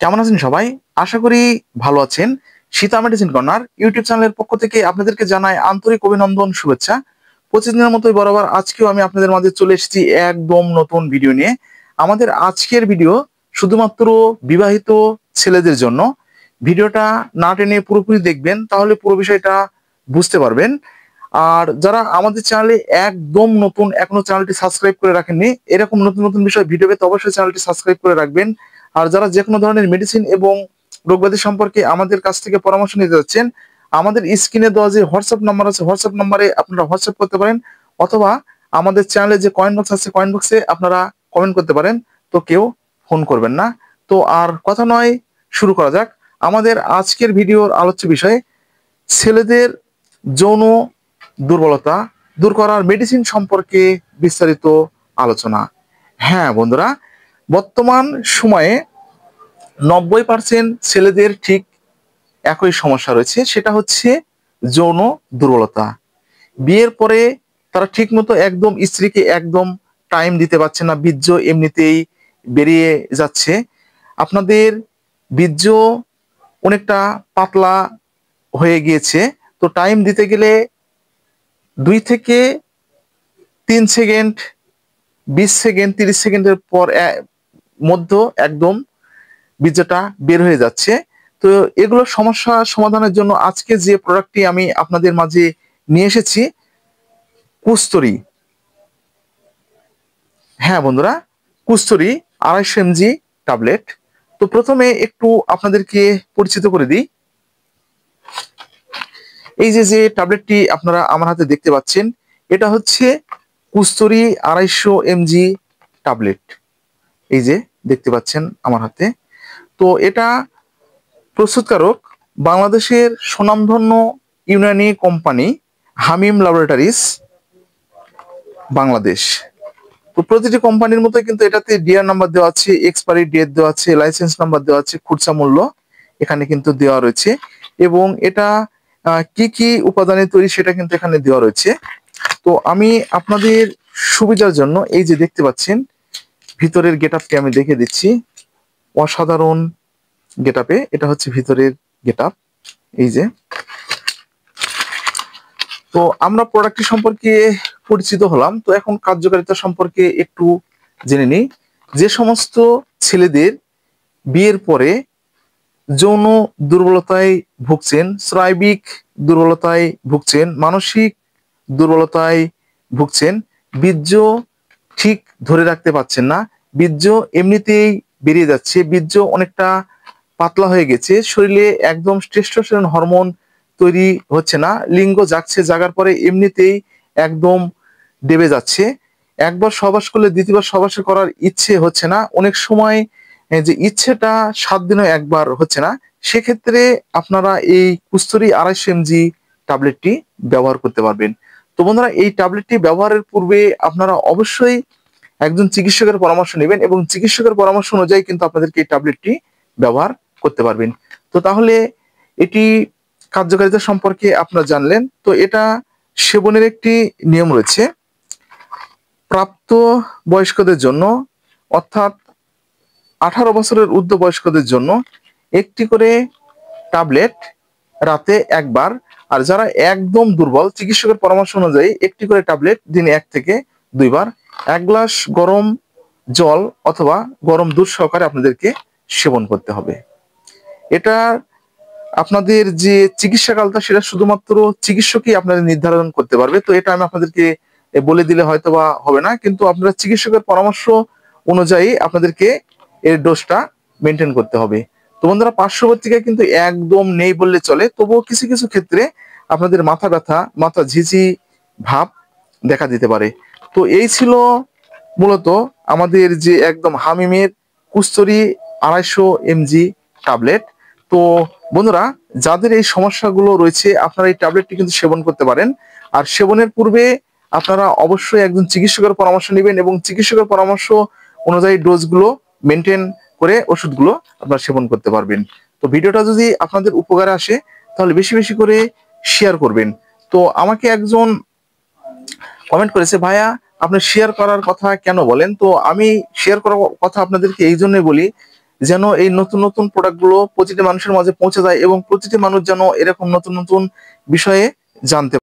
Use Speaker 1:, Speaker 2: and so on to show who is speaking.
Speaker 1: কেমন আছেন সবাই? আশা করি ভালো আছেন। সীতা মেডিসিন কর্নার ইউটিউব চ্যানেলের পক্ষ থেকে আপনাদেরকে জানাই আন্তরিক অভিনন্দন, শুভেচ্ছা। প্রতিদিনের মতোই বরাবর আজকেও আমি আপনাদের মাঝে চলে এসেছি একদম নতুন ভিডিও নিয়ে। আমাদের আজকের ভিডিও শুধুমাত্র বিবাহিত ছেলেদের জন্য। ভিডিওটা না টেনে পুরোপুরি দেখবেন, তাহলে পুরো বিষয়টা বুঝতে পারবেন। আর যারা আমাদের চ্যানেলে একদম নতুন, এখনো চ্যানেলটি সাবস্ক্রাইব করে রাখেননি, এরকম নতুন নতুন বিষয় ভিডিও পেতে অবশ্যই চ্যানেলটি সাবস্ক্রাইব করে রাখবেন। আর যারা যে কোনো ধরনের মেডিসিন এবং রোগব্যাধি সম্পর্কে আমাদের কাছ থেকে পরামর্শ নিতে যাচ্ছেন, আমাদের স্ক্রিনে দেওয়া যে হোয়াটসঅ্যাপ নাম্বার আছে, হোয়াটসঅ্যাপ নাম্বারে আপনারা হোয়াটসঅ্যাপ করতে পারেন, অথবা আমাদের চ্যানেলে যে কয়েন বক্স আছে, কয়েন বক্সে আপনারা কমেন্ট করতে পারেন। তো কেউ ফোন করবেন না। তো আর কথা নয়, শুরু করা যাক। আমাদের আজকের ভিডিওর আলোচ্য বিষয় ছেলেদের যৌন দুর্বলতা দূর করার মেডিসিন সম্পর্কে বিস্তারিত আলোচনা। হ্যাঁ বন্ধুরা, বর্তমান সময়ে 90% ছেলেদের ঠিক একই সমস্যা রয়েছে, সেটা হচ্ছে যৌন দুর্বলতা। বিয়ের পরে তারা ঠিক মতো একদম স্ত্রীকে একদম টাইম দিতে পারছে না, বীর্য এমনিতেই বেরিয়ে যাচ্ছে। আপনাদের বীর্য অনেকটা পাতলা হয়ে গিয়েছে, তো টাইম দিতে গেলে 2 থেকে 3 সেকেন্ড, 20 সেকেন্ড, 30 সেকেন্ডের পর মধ্যে একদম বীর্যটা বের হয়ে যাচ্ছে। তো এগুলো সমস্যা সমাধানের জন্য আজকে যে প্রোডাক্টটি আমি আপনাদের মাঝে নিয়ে এসেছি, কুস্তরী। হ্যাঁ বন্ধুরা, কুস্তরী 250 mg ট্যাবলেট। তো প্রথমে একটু আপনাদেরকে পরিচিত করে দিই। এই যে যে ট্যাবলেটটি আপনারা আমার হাতে দেখতে পাচ্ছেন, এটা হচ্ছে কুস্তরী 250 mg ট্যাবলেট। এই যে দেখতে পাচ্ছেন আমার হাতে। তো এটা প্রস্তুতকারক বাংলাদেশের সুনামধন্য ইউনানি কোম্পানি হামিম ল্যাবরেটরিজ বাংলাদেশ। তো প্রতিটি কোম্পানির মতো কিন্তু এটাতে ডিআর নাম্বার দেওয়া আছে, এক্সপায়ারি ডেট দেওয়া আছে, লাইসেন্স নাম্বার দেওয়া আছে, খুচরা মূল্য এখানে কিন্তু দেওয়া রয়েছে, এবং এটা কি কি উপাদানে তৈরি সেটা কিন্তু এখানে দেওয়া রয়েছে। তো আমি আপনাদের সুবিধার জন্য এই যে দেখতে পাচ্ছেন ভিতরের গেটআপটি আমি দেখে দিচ্ছি। অসাধারণ গেটআপে, এটা হচ্ছে ভিতরের গেটআপ। এই যে, তো আমরা প্রোডাক্টটি সম্পর্কে পরিচিত হলাম, তো এখন কার্যকারিতা সম্পর্কে একটু জেনে নিই। যে সমস্ত ছেলেদের বিয়ের পরে যৌন দুর্বলতায় ভুগছেন, শারীরিক দুর্বলতায় ভুগছেন, মানসিক দুর্বলতায় ভুগছেন, বীর্য ঠিক ধরে রাখতে পারছেন না, বীর্য এমনিতেই বেরিয়ে যাচ্ছে, বীর্য অনেকটা পাতলা হয়ে গেছে, শরীরে একদম টেস্টোস্টেরন হরমোন তৈরি হচ্ছে না, লিঙ্গ জাগছে, জাগার পরে এমনিতেই একদম দেবে যাচ্ছে, একবার সহবাস করলে দ্বিতীয়বার সহবাস করার ইচ্ছে হচ্ছে না, অনেক সময় যে ইচ্ছেটা 7 দিনে একবার হচ্ছে না, সেক্ষেত্রে আপনারা এই কুস্তরী 250 mg ট্যাবলেটটি ব্যবহার করতে পারবেন। তো বন্ধুরা, এই ট্যাবলেটটি ব্যবহারের পূর্বে আপনারা অবশ্যই একজন চিকিৎসকের পরামর্শ নেবেন, এবং চিকিৎসকের পরামর্শ অনুযায়ী কিন্তু আপনাদেরকে এই ট্যাবলেটটি ব্যবহার করতে পারবেন। তো তাহলে এটি কার্যকারিতা সম্পর্কে আপনারা জানলেন। তো এটা সেবনের একটি নিয়ম রয়েছে। প্রাপ্ত বয়স্কদের জন্য, অর্থাৎ 18 বছরের ঊর্ধ্ব বয়স্কদের জন্য একটি করে ট্যাবলেট রাতে একবার, আর যারা একদম দুর্বল চিকিৎসকের পরামর্শ অনুযায়ী একটি করে ট্যাবলেট দিনে 1 থেকে 2 বার 1 গ্লাস গরম জল অথবা গরম দুধ সহকারে আপনাদেরকে সেবন করতে হবে। এটা আপনাদের যে চিকিৎসাকালটা সেটা শুধুমাত্র চিকিৎসকই আপনাদের নির্ধারণ করতে পারবে। তো এটা আমি আপনাদেরকে বলে দিলে হয়তো বা হবে না, কিন্তু আপনারা চিকিৎসকের পরামর্শ অনুযায়ী আপনাদেরকে এর ডোজটা মেনটেন করতে হবে। তো বন্ধুরা, পার্শ্ববর্তীকা কিন্তু একদম নেই বললে চলে, তবুও কিছু কিছু ক্ষেত্রে আপনাদের মাথা ব্যথা, মাথা ঝিঝি ভাব দেখা দিতে পারে। তো এই ছিল মূলত আমাদের যে একদম হামিমের কুস্তরী 250 mg ট্যাবলেট। তো বন্ধুরা, যাদের এই সমস্যাগুলো রয়েছে আপনারা এই ট্যাবলেটটি কিন্তু সেবন করতে পারেন। আর সেবনের পূর্বে আপনারা অবশ্যই একজন চিকিৎসকের পরামর্শ নেবেন, এবং চিকিৎসকের পরামর্শ অনুযায়ী ডোজগুলো মেনটেন করে ওষুধগুলো আপনারা সেবন করতে পারবেন। তো ভিডিওটা যদি আপনাদের উপকারে আসে তাহলে বেশি বেশি করে শেয়ার করবেন। তো আমাকে একজন কমেন্ট করেছে, ভাইয়া আপনি শেয়ার করার কথা কেন বলেন? তো আমি শেয়ার করার কথা আপনাদেরকে এই জন্যই বলি যেন এই নতুন নতুন প্রোডাক্টগুলো প্রতিটি মানুষের মাঝে পৌঁছে যায় এবং প্রতিটি মানুষ যেন এরকম নতুন নতুন বিষয়ে জানতে